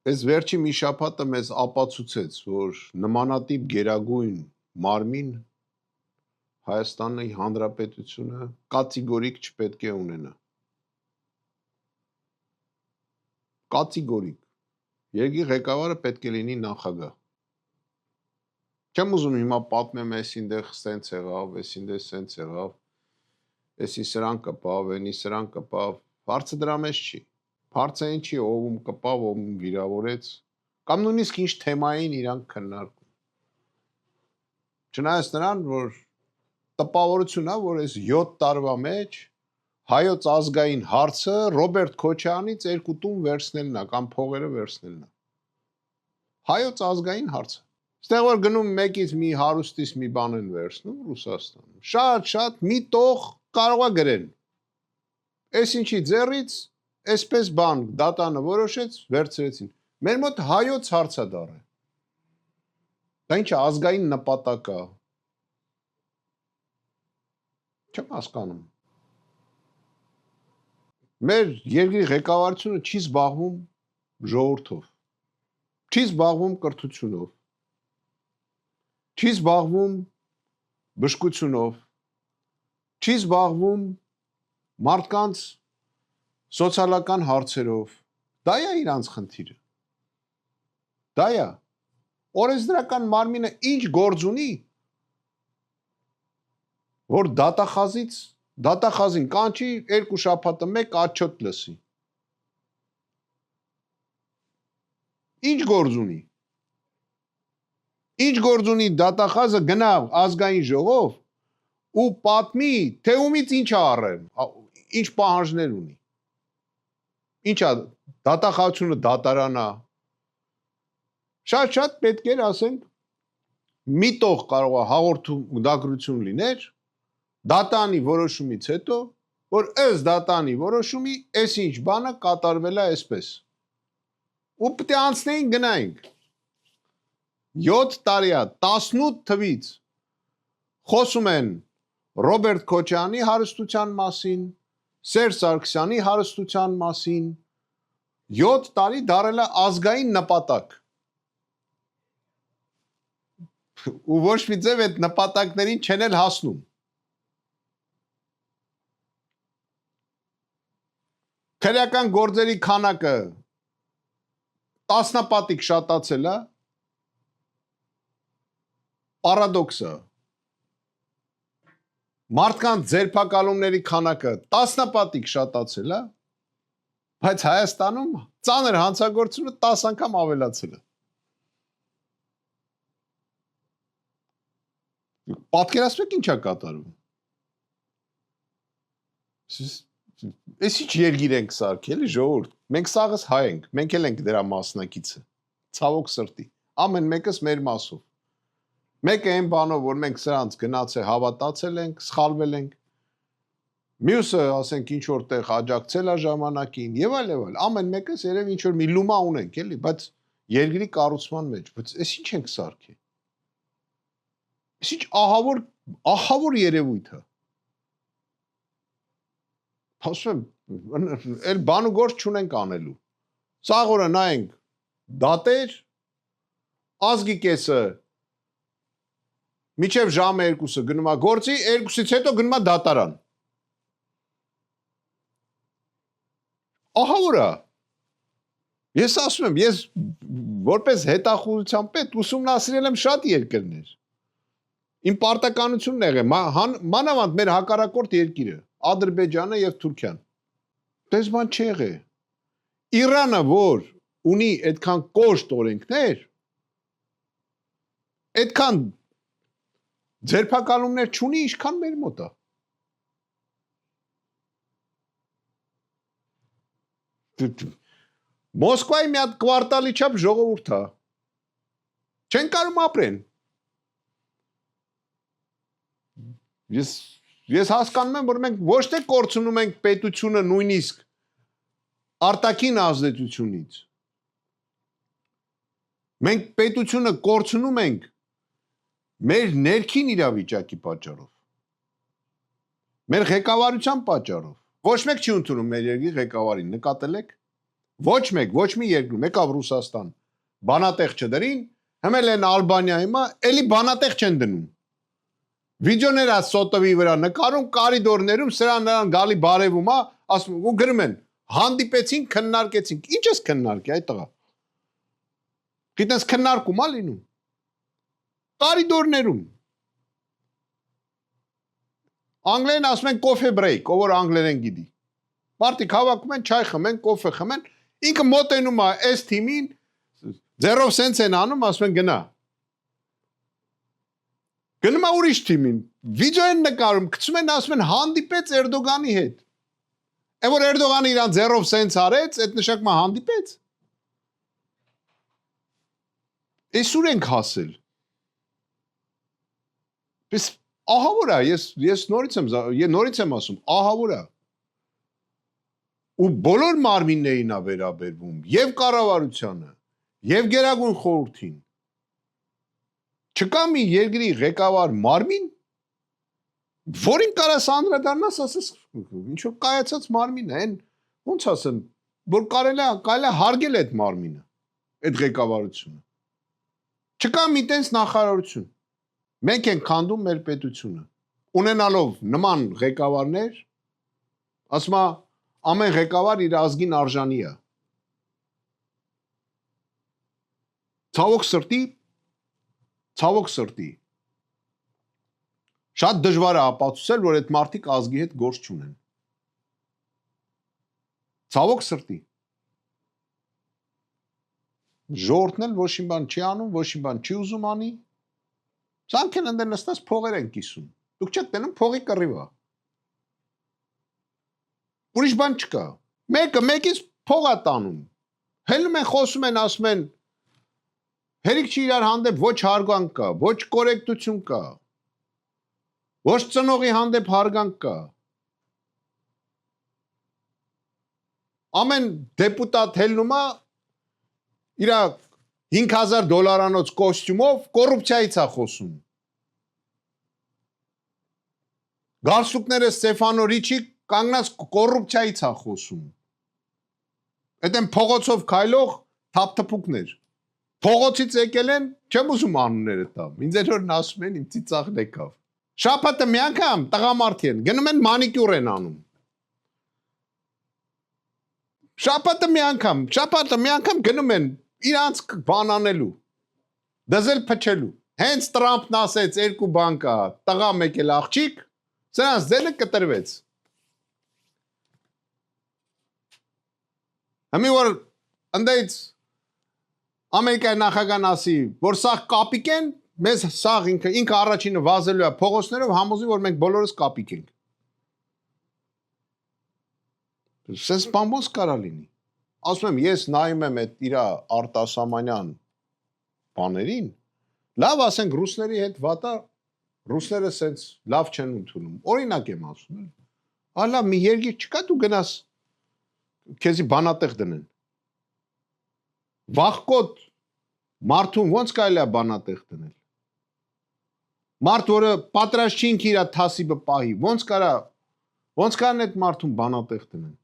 Այս վերջի մի շաբաթը մեզ ապացուցեց, որ նմանատիպ գերագույն մարմին Հայաստանի Հանրապետությունը կատեգորիկ չպետք է ունենա։ Կատեգորիկ։ Երկրի ղեկավարը պետք է լինի նախագահ։ Չեմ ուզում հիմա պատմեմ, այսինտեղ սենց եղավ, այսինտեղ սենց եղավ, այսի սրան կպավ, այնի սրան կպավ, հարցը դրա մեջ չի։ Հարցը այն չի, ով կպավ, ով վիրավորեց, կամ նույնիսկ ինչ թեմային իրանք քննարկում։ Չնայած նրան, որ տպավորություն է, որ այս 7 տարվա մեջ հայոց ազգային հարցը Ռոբերտ Քոչարյանից 2 տուն վերցնելն է կամ փողերը վերցնելն է։ Հայոց ազգային հարցը։ Ստեղ որ գնում մեկից մի հարուստից մի բան են վերցնում Ռուսաստանում։ Շատ մի տող կարող է գրեն։ Այս ինչի ձեռից այսպես բան դատանը որոշեց, վերցրեցին։ Մեր մոտ հայոց հարցը դառը։ Դա ինչ ազգային նպատակ է։ Չեմ հասկանում։ Մեր երկրի ղեկավարությունը չի զբաղվում ժողովրդով, չի զբաղվում կրթությունով, չի զբաղվում բժշկությունով, չի զբաղվում մարդկանց սոցիալական հարցերով։ Դա է իրանց խնդիրը։ Դա է։ Օրենսդրական մարմինը ինչ գործ ունի, որ դատախազին կանչի 2 շաբաթը մեկ աչոտ լսի։ Ինչ գործ ունի։ Ինչ գործ ունի դատախազը գնա ազգային ժողով ու պատմի, թե ումից ինչ է առել, ինչ պահանջներ ունի։ Ինչա դատախազությունը դատարան է։ Շատ պետք էր ասենք մի տող կարող է հաղորդագրություն լիներ դատանի որոշումից հետո, որ ըստ դատանի որոշումի այսինչ բանը կատարվել է այսպես։ Ու պետք է անցնեին գնայինք։ 7 տարի է 18 թվից խոսում են Ռոբերտ Քոչարյանի հարստության մասին, Սերժ Սարգսյանի հարստության մասին, 7 տարի դարել է ազգային նպատակ։ Ու ոչ մի ձև այդ նպատակներին չեն էլ հասնում։ Քրեական գործերի քանակը տասնապատիկ շատացել է, պարադոքսը։ Մարդկանց ձերբակալումների քանակը տասնապատիկ շատացել է, բայց Հայաստանում ծանր հանցագործությունը 10 անգամ ավելացել է։ Պատկերացրեք ինչ է կատարվում։ Այս ինչ երկիր ենք սարքել, ժողովուրդ։ Մենք սաղս հայ ենք, մենք էլ ենք դրա մասնակիցը։ Ցավոք սրտի, ամեն մեկս մեր մասով։ Մեկը այն բանով, որ մենք սրանց գնաց է հավատացել ենք, սխալվել ենք։ Մյուսը, ասենք, ինչ որտեղ աջակցել է ժամանակին, եւ այլ, ամեն մեկս երևի ինչ որ մի լումա ունենք, էլի, բայց երկրի կառուցման մեջ, բայց այս ինչ ենք սարքել։ Այս ինչ ահավոր երևույթ է։ Ասում եմ, էլ բան ու գործ չունենք անելու։ Սաղ օրը նայենք դատեր, ազգի կեսը միջև ժամը 2-ը գնում է գործի, 2-ից հետո գնում է դատարան։ Ահավոր է։ Ես ասում եմ, ես որպես հետախուզության պետ ուսումնասիրել եմ շատ երկրներ։ Իմ պարտականությունն եղել, մանավանդ մեր հակառակորդ երկիրը, Ադրբեջանը եւ Թուրքիան։ Դες բան չի եղել։ Իրանը, որ ունի այդքան կոշտ օրենքներ, այդքան ձերբակալումներ չունի, ինչքան մեր մոտ է։ Մոսկվայի մի հատ կվարտալի չափ ժողովուրդ է։ Չեն կարող ապրեն։ Ես հասկանում եմ, որ մենք ոչ թե կորցնում ենք պետությունը նույնիսկ արտաքին ազդեցությունից։ Մենք պետությունը կորցնում ենք մեր ներքին իրավիճակի պատճառով։ Մեր ղեկավարության պատճառով։ Ոչ մեկ չի ընդունում մեր երկրի ղեկավարին, նկատել եք։ Ոչ մեկ, ոչ մի երկրում, եկավ Ռուսաստան, բանատեղ չդրին, հմել են Ալբանիայում, էլի բանատեղ չեն դնում։ Վիդեոներ այս սոտովի վրա նկարում, կարիդորներում, սրան նրան գալի բարևում, ասում ու գրում են, հանդիպեցին, քննարկեցինք։ Ինչ ես քննարկի այդ տղա։ Գիտես քննարկում ա լինում։ Կարիդորներում։ Անգլերեն ասում են coffee break, ով որ անգլերեն գիտի։ Մարդիկ հավաքում են, չայ խմեն, կոֆե խմեն, ինքը մոտենում է այս թիմին, ձեռով սենց են անում, ասում են գնա։ Գնում է ուրիշ թիմին, վիդեո են նկարում, գցում են, ասում են հանդիպեց Էրդոգանի հետ։ Է որ Էրդոգանը իրան ձեռով սենց արեց, այդ նշանակում է հանդիպեց։ Էս ուր ենք հասել։ Պես ահավոր է, ես նորից եմ ասում, ահավոր է։ Ու բոլոր մարմիններին է վերաբերվում, եւ կառավարությանը, եւ Գերագույն խորհրդին։ Չկա մի երկրի ղեկավար մարմին, որին կարաս անդրադառնաս, ասես, ինչ որ կայացած մարմին է, այն ոնց ասեմ, որ կարելի է հարգել այդ մարմինը, այդ ղեկավարությունը։ Չկա մի տենց նախարարություն։ Մենք ենք քանդում մեր պետությունը։ Ունենալով նման ղեկավարներ, ասում է ամեն ղեկավար իր ազգին արժանի է։ Ցավոք սրտի, շատ դժվար է ապացուցել, որ այդ մարդիկ ազգի հետ գործ չունեն։ Ցավոք սրտի։ Ժողովուրդն էլ ոչ մի բան չի անում, ոչ մի բան չի ուզում անի։ Սրանք են ընդ նստած փողեր են կիսում։ Դուք չեք տենում փողի կռիվը։ Ուրիշ բան չկա։ Մեկը մեկից փող է տանում։ Հելնում են, խոսում են, ասում են, հերիք չի իրար հանդեպ ոչ հարգանք կա, ոչ կորեկտություն կա, ոչ ծնողի հանդեպ հարգանք կա։ Ամեն դեպուտատ հելնում է իր $5,000 կոստյումով կոռուպցիայից է խոսում։ Գարսուկները Ստեֆանո Ռիչի կանգնած կոռուպցիայից է խոսում։ Այդ են փողոցով քայլող թափթփուկներ։ Փողոցից եկել են, չեմ ուզում անունները տամ։ Ինձ էր որ ասում են իմ ծիծաղն եկավ։ Շաբաթը մի անգամ տղամարդ են, գնում են մանիկյուր են անում։ Շաբաթը մի անգամ գնում են իրանց բան անելու։ Դզել փչելու։ Հենց Տրամփն ասեց երկու բան կա, տղա մեկ էլ աղջիկ, սրանց ձելը կտրվեց։ Համի որ ընդից Ամերիկայի նախագահան ասի, որ սաղ կապիկ են, մեզ սաղ ինքը առաջինը վազելու է փողոցներով համոզի, որ մենք բոլորս կապիկ ենք։ Սենց բան ոնց կարա լինի։ Ասում եմ, ես նայում եմ այդ իրա արտասահմանյան բաներին, լավ ասենք ռուսների հետ վատա, ռուսները սենց լավ չեն ընդունում։ Օրինակ եմ ասում, հալա մի երկիր չկա դու գնաս քեզի բանատեղ դնեն։ Վախկոտ մարդուն ոնց կարելի է բանատեղ դնել։ Մարդ, որը պատրաստ չի ինքը իր թասիբը պահի, ոնց կարան այդ մարդուն բանատեղ դնեն։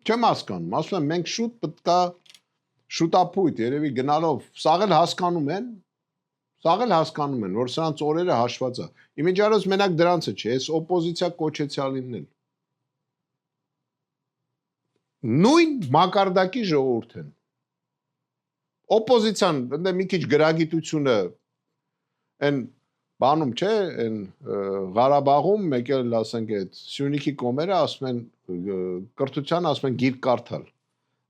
Չեմ հասկանում, ասում եմ, մենք շուտ պետք է շուտապույտ, երևի գնալով, սաղ էլ հասկանում են, որ սրանց օրերը հաշված է։ Իմիջիարոց մենակ դրանցը չէ, այս օպոզիցիա կոչեցյալինն էլ։ Նույն մակարդակի ժողովուրդ են։ Օպոզիցիան, ընդ մի քիչ գրագիտությունը, այն բանում չէ, այն Ղարաբաղում, մեկ էլ ասենք այդ Սյունիքի կոմերը ասում են, կրթության ասում են գիրք կարդալ։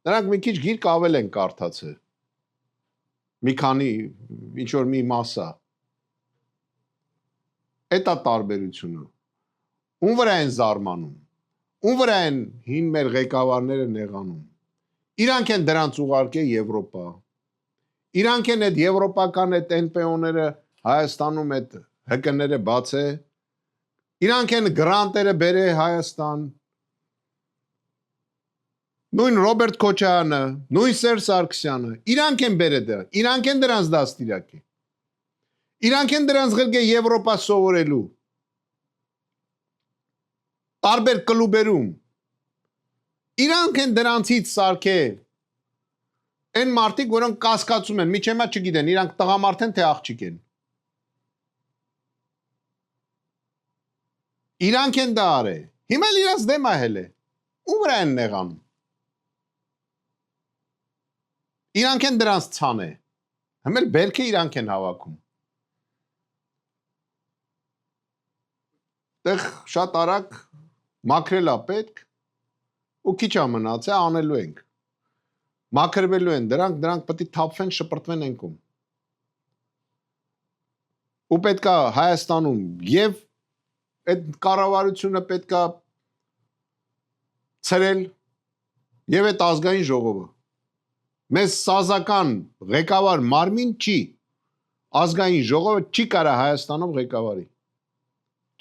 Նրանք մի քիչ գիրք ավել են կարդացել։ Մի քանի, ինչ-որ մի մասա։ Էդ է տարբերությունը։ Ում վրա են զարմանում, ում վրա են հին մեր ղեկավարները նեղանում։ Իրանք են դրանց ուղարկել Եվրոպա։ Իրանք են այդ եվրոպական այդ NPO-ները Հայաստանում այդ ՀԿ-ները բացե։ Իրանք են գրանտերը բերե Հայաստան։ Նույն Ռոբերտ Քոչարյանը, նույն Սերժ Սարգսյանը, իրանք են բերել դրա, իրանք են դրանց դաստիարակի։ Իրանք են դրանց ղրգե Եվրոպա սովորելու։ Տարբեր կլուբերում, Իրանք են դրանցից սարքել։ Այն մարդիկ, որոնք կասկածում են, միջև հիմա չգիտեն, իրանք տղամարդ են թե աղջիկ են։ Իրանք են դա արել։ Հիմա էլ իրանց դեմ ահել է։ Ում վրա են նեղանում։ Իրանք են դրանց ցանը։ Հիմա բերքը իրանք են հավաքում։ Տեղ շատ արագ մաքրելա պետք ու քիչ է մնացել անելու ենք։ Մաքրվելու են դրանք պետք է թափվեն, շպրտվեն ենքում։ Ու պետքա Հայաստանում եւ այդ կառավարությունը պետքա ցրել եւ այդ ազգային ժողովը։ Մեզ սազական ղեկավար մարմին չի, ազգային ժողովը չի կարա Հայաստանում ղեկավարի։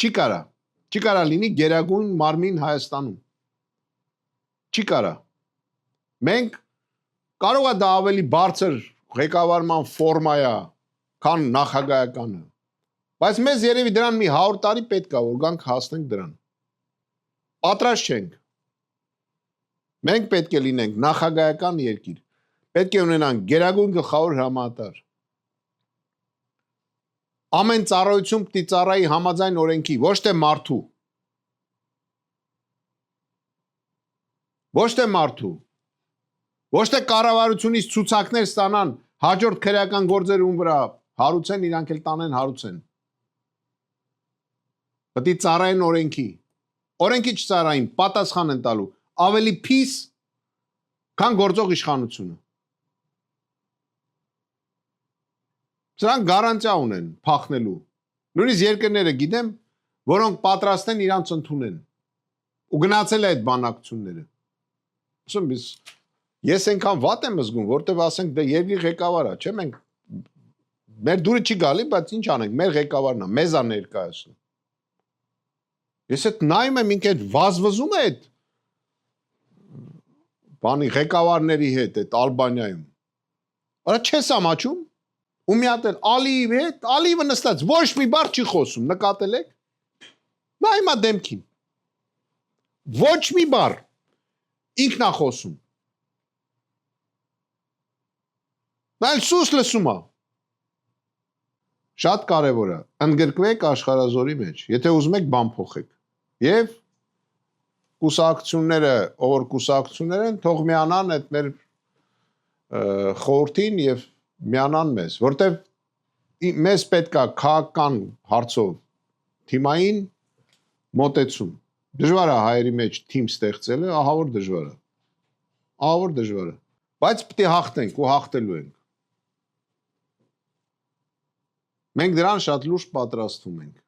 Չի կարա լինի գերագույն մարմին Հայաստանում։ Չի կարա։ Մենք կարող է դա ավելի բարձր ղեկավարման ֆորմա է, քան նախագահականը։ Բայց մեզ երևի դրան մի 100 տարի պետք է, որ գանք հասնենք դրան։ Պատրաստ չենք։ Մենք պետք է լինենք նախագահական երկիր։ Պետք է ունենանք գերագույն գլխավոր հրամանատար։ Ամեն ծառայություն պիտի ծառայի համաձայն օրենքի, ոչ թե մարդու։ Ոչ թե մարդու։ Ոչ թե կառավարությունից ցուցակներ ստանան, հաջորդ քրեական գործերը ում վրա հարուցեն, իրանք էլ տանեն հարուցեն։ Պետք է ծառայեն օրենքի։ Օրենքի չծառային, պատասխան են տալու, ավելի փիս, քան գործող իշխանությունը։ Սրանք գարանտիա ունեն փախնելու։ Նույնիսկ երկրները գիտեմ, որոնք պատրաստ են իրանց ընդունեն։ Ու գնացել է այդ բանակցությունները։ Ասում ես այնքան վատ եմ զգում, որտեվ ասենք դե երկրի ղեկավարը, չէ՞ մենք մեր դուրը չի գալի, բայց ինչ անենք, մեր ղեկավարն է, մեզ է ներկայացնում։ Ես այդ նայում եմ ինքը այդ վազվզում է այդ բանի ղեկավարների հետ այդ Ալբանիայում։ Արա չես ամաչում։ Ու մի հատ էլ Ալիևի հետ, Ալիևը նստած ոչ մի բառ չի խոսում, նկատել եք։ Նա հիմա դեմքին։ Ոչ մի բառ ինքն է խոսում։ Նա էլ սուս լսում է։ Շատ կարևոր է, ընդգրկվեք աշխարհազորի մեջ, եթե ուզում եք բան փոխեք։ Եվ կուսակցությունները, ով կուսակցություններ են, թող միանան այդ մեր խորհրդին եւ միանան մեզ, որտեվ մեզ պետք է քաղաքական հարցով թիմային մոտեցում։ Դժվար է հայերի մեջ թիմ ստեղծելը, ահավոր դժվար է։ Ահավոր դժվար է։ Բայց պետք է հաղթենք ու հաղթելու ենք։ Մենք դրան շատ լուրջ պատրաստվում ենք։